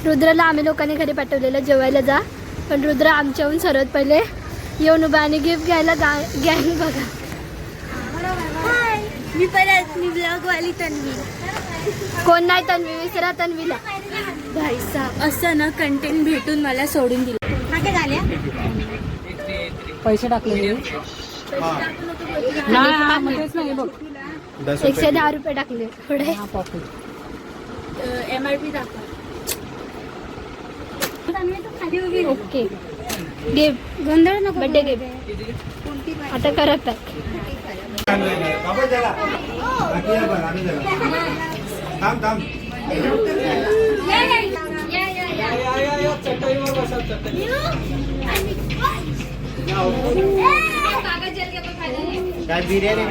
रुद्राला आम्ही लोकांनी घरी पाठवलेलं जेवायला जा, पण रुद्र आमच्याहून सर्वात पहिले येऊन उभा आणि गिफ्ट घ्यायला गॅंग बघा. मी परत मी ब्लॉगवाली तन्वी. कोण नाही तन्वी, विसरा तन्वीला. असं ना कंटेंट भेटून मला सोडून दिलं. काय झाल्या पैसे टाकले 110 रुपये टाकले थोडे. MRP दाखवा. ओके गिफ्ट गोंधळ नको, बर्थडे गिफ्ट. आता करा पॅक. काय बिर्याणी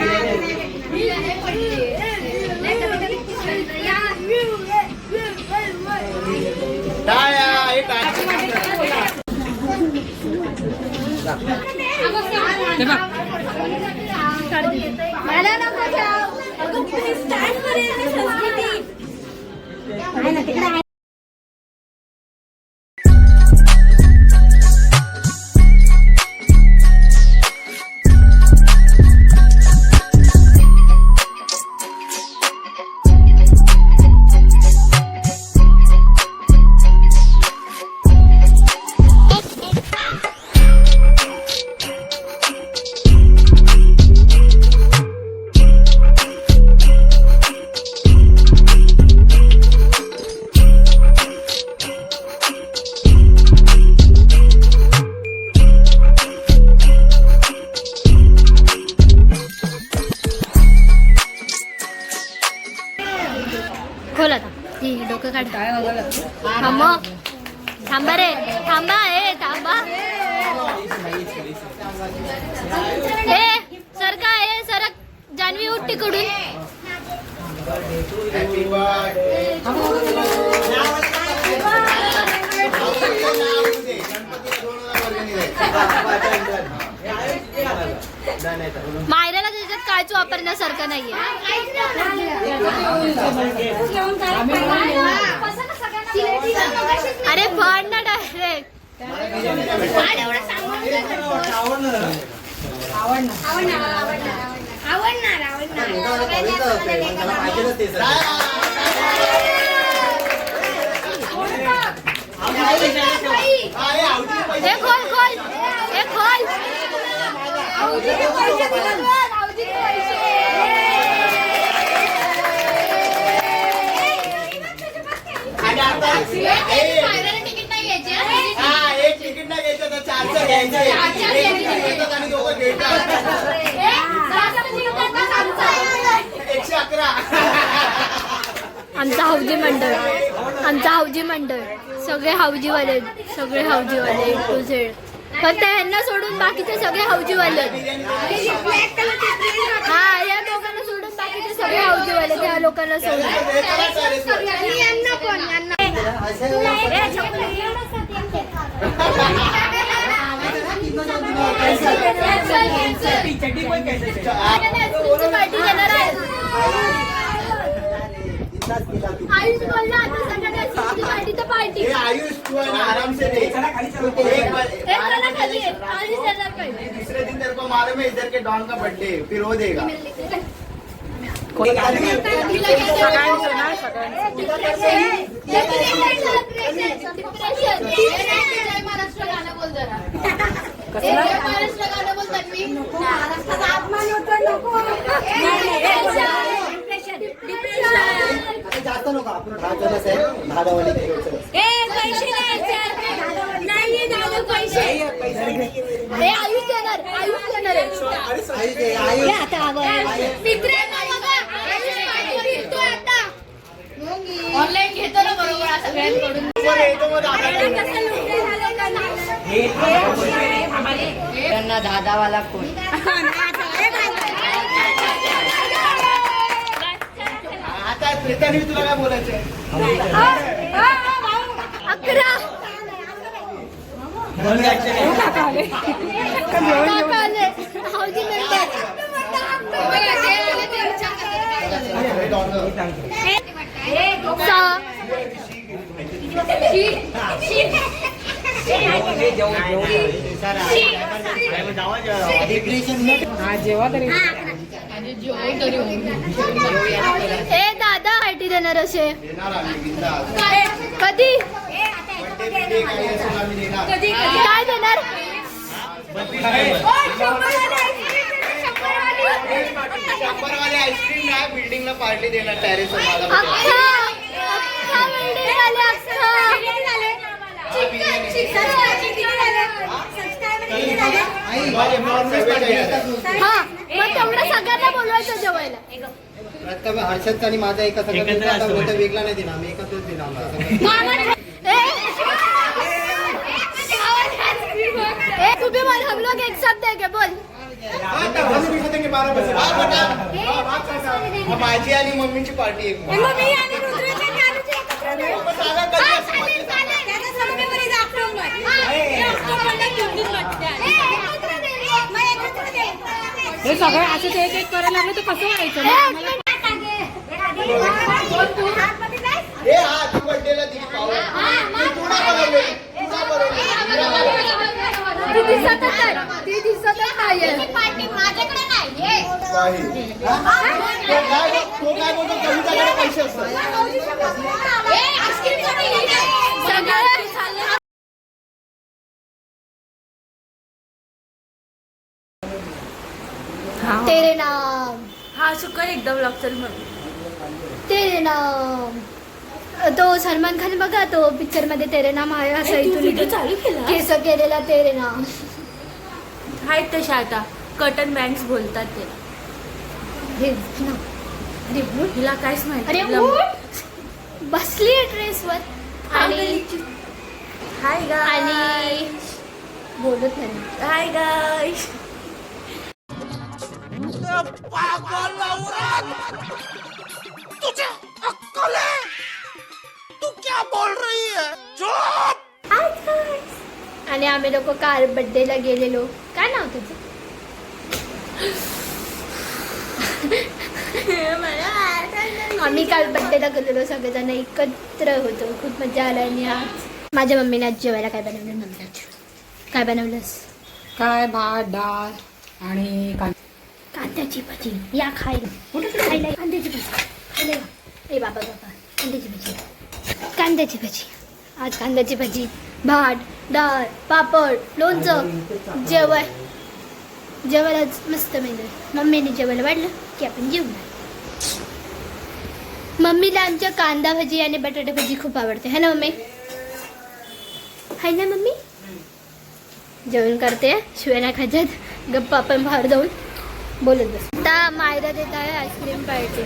खोल आता. ही डोकं काढ. थांबा रे, थांबा. थांबा सरका. सरक जान्हवी, उठ तिकडून. मायराला त्याच्यात कायच वापरण्यासारखं नाहीये. अरे फळ ना डायरेक्ट. हे खोल खोल, हे खोल. आमचा हौजी मंडळ, आमचा हौजी मंडळ. सगळे हौजीवाले, सगळे हौजीवाले A to Z. फक्त यांना सोडून बाकीचे सगळे हौजीवाले. हा, या दोघांना सोडून बाकीचे सगळे हौजीवाले. त्या लोकांना सोडून पार्टी देणार आहे. आयुष बोलला आता सगळ्यांना पार्टी तर पार्टी. आयुष तू आराम से दे. दूसरे दिन तेरे को मालूम है इधर के डॉन का बर्थडे, फिर वो देगा. महाराष्ट्र गाणं बोल जरा. महाराष्ट्र गाणं बोल तन्वी. महाराष्ट्राचा अपमान होतो. नको जास्त नको आपण 10 जण आहे. 10 वाली आयुष देणार, आयुष देणार ऑनलाईन घेतो ना बरोबर सगळ्यांकडून. त्यांना दादावाला कोण. आता प्रीतानी तुला काय बोलायचंय. 11 हौजी मेंबर. ए दादा पार्टी देणार असे कधी काय देणार बिल्डिंगला पार्टी देणार टेरेस हा मग तेवढं सगळ्यांना बोलवायचं जेवायला. हर्षदचा आणि माझा एका सगळं वेगळा नाही देणार आम्ही एकत्रच देणार. तू भी बोल हम लोग एक साथ देंगे बोल. माझी आणि मम्मीची पार्टी एक हे सगळं असं एक एक करायला लागलं तर कसं व्हायचं बर्थडेला ती दिसतच नाहीये. पैसे असतात. तेरे नाम हा शुक्र एकदा ब्लॉग चल मग तेरे नाम. तो सलमान खान बघा तो पिक्चर मध्ये तेरे नाम आहे असं व्हिडिओ इथून चालू केला केस केलेला तेरे नाम. आहेत तशा आता कटन बँक्स बोलतात ते हे ना. अरे उठ. हिला काहीच माहिती अरे लंब- उठ. बसली ड्रेसवर आणि हाय गाय आणि बोलत नाही. हाय गाय आणि आम्ही लोक काल बर्थडेला गेलेलो. काय नाव तुझं? आम्ही काल बर्थडेला गेलेलो सगळेजण एकत्र होतो. खूप मजा आला. आणि आज माझ्या मम्मीने आज जेवायला काय बनवलं? मम्मी काय बनवलंस? काय भात डाळ आणि कांद्याची भाजी. या खायला खायला कांद्याची भाजी खायला या. ए बाबा बाबा कांद्याची भाजी कांद्याची भाजी. आज कांद्याची भाजी भात डाळ पापड लोणचं जेवायला मस्त मेनू. मम्मीने जेवायला वाढलं की आपण जेवू. मम्मीला आमच्या कांदा भाजी आणि बटाटे भाजी खूप आवडते है ना मम्मी? है ना मम्मी? जेवण करते शिवाय खायच्यात गप्पा आपण बाहेर जाऊन बोलत बस. आता मायरा देत आहे आईस्क्रीम पार्टी.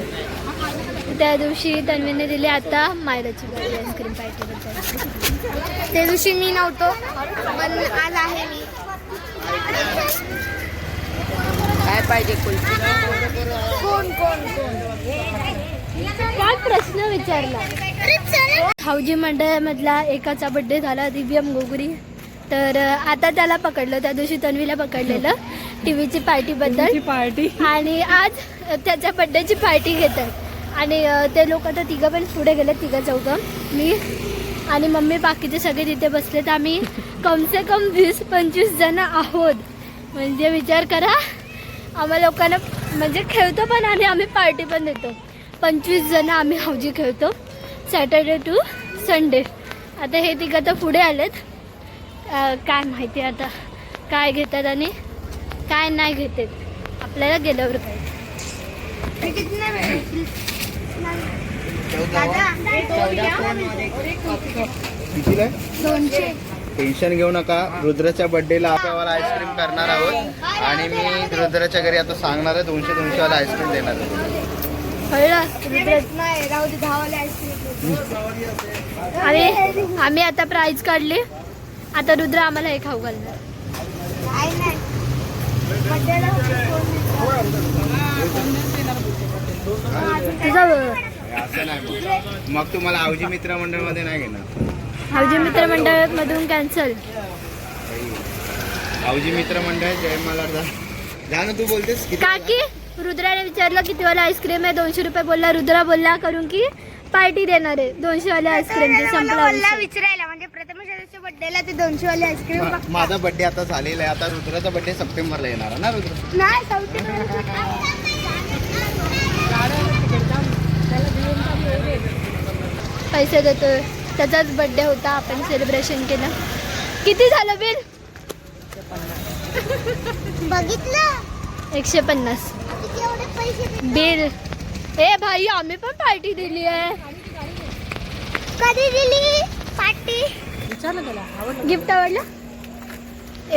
त्या दिवशी तन्वीने दिली. आता मायराची पार्टी आईस्क्रीम पार्टी. त्या दिवशी मी नव्हतो पण आज आहे मी. काय पाहिजे कोण कोण कोण काय प्रश्न विचारला? हाऊजी मंडळामधला एकाचा बर्थडे झाला दिव्यम गोगुरी. तर आता त्याला पकडलं. त्या दिवशी तन्वीला पकडलेलं टीव्हीची पार्टीबद्दल पार्टी. आणि आज त्याच्या बर्थडेची पार्टी घेतात. आणि ते लोक आता तिघं पण पुढे गेले. तिघं चौघं मी आणि मम्मी बाकीचे सगळे तिथे बसले. तर आम्ही कमसे कम 20-25 जण आहोत. म्हणजे विचार करा आम्हा लोकांना म्हणजे खेळतो पण आणि आम्ही पार्टी पण देतो. 25 जण आम्ही हाऊजी खेळतो सॅटर्डे टू संडे. आता हे तिघं तर पुढे आलेत. काय माहिती आता काय घेतात आणि काय नाही घेतात आपल्याला गेल्यावर काय. टेन्शन घेऊ नका. रुद्राच्या बर्थडेला आपण आईस्क्रीम करणार आहोत आणि मी रुद्राच्या घरी आता सांगणार आहे 200 वाला आईस्क्रीम देणार आहे. आम्ही आता प्राईज काढली. आता रुद्र आम्हाला हे खाऊ घालणार. असं नाही मग तुम्हाला हाऊजी मित्र मंडळ मध्ये नाही घेणार. हाऊजी मित्र मंडळ मधून कॅन्सल. हाऊजी मित्र मंडळ जय मला जा ना. तू बोलतेस काकी रुद्राने विचारलं किती वाला आईस्क्रीम आहे? 200 रुपये बोलला. रुद्रा बोलला करून की पार्टी देणार आहे 200 वाले आईस्क्रीमची संपला विषय. विचारायला म्हणजे प्रथमेश बर्थडेला ते 200 वाले आईस्क्रीम माझा बर्थडे आता झालेला आहे. आता रुद्राचा बर्थडे सप्टेंबरला येणार आहे ना रुद्र? नाही सप्टेंबर पैसे देतोय. त्याचाच बर्थडे होता, आपण सेलिब्रेशन केलं. किती झालं बिल? बघितलं 150 एवढे पैसे बिल. ए भाई आम्ही पण पार्टी दिली आहे. कधी दिली पार्टी गिफ्ट आवडलं?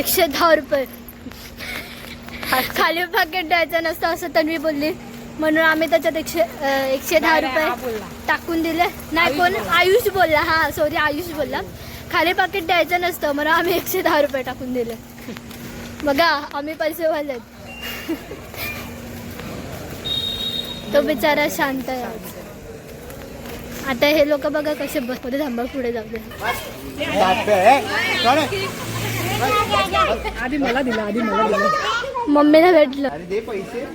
110 रुपये. खाली पाकिट द्यायचं नसतं असं तन्वी बोलली, म्हणून आम्ही त्याच्यात 110 रुपये टाकून दिले. नाही कोण आयुष बोलला, हा सॉरी आयुष बोलला खाली पाकिट द्यायचं नसतं म्हणून आम्ही 110 रुपये टाकून दिले. बघा आम्ही पैसे वालेत. तो बिचारा शांत आहे आज. आता हे लोक बघा कसे बसमध्ये थांबा, पुढे जाऊ दे. आधी मला दिला मम्मीला भेटलं. अरे दे पैसे.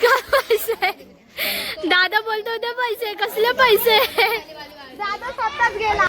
काय पैसे? दादा बोलतो ते पैसे कसले पैसे? दादा स्वतःच गेला.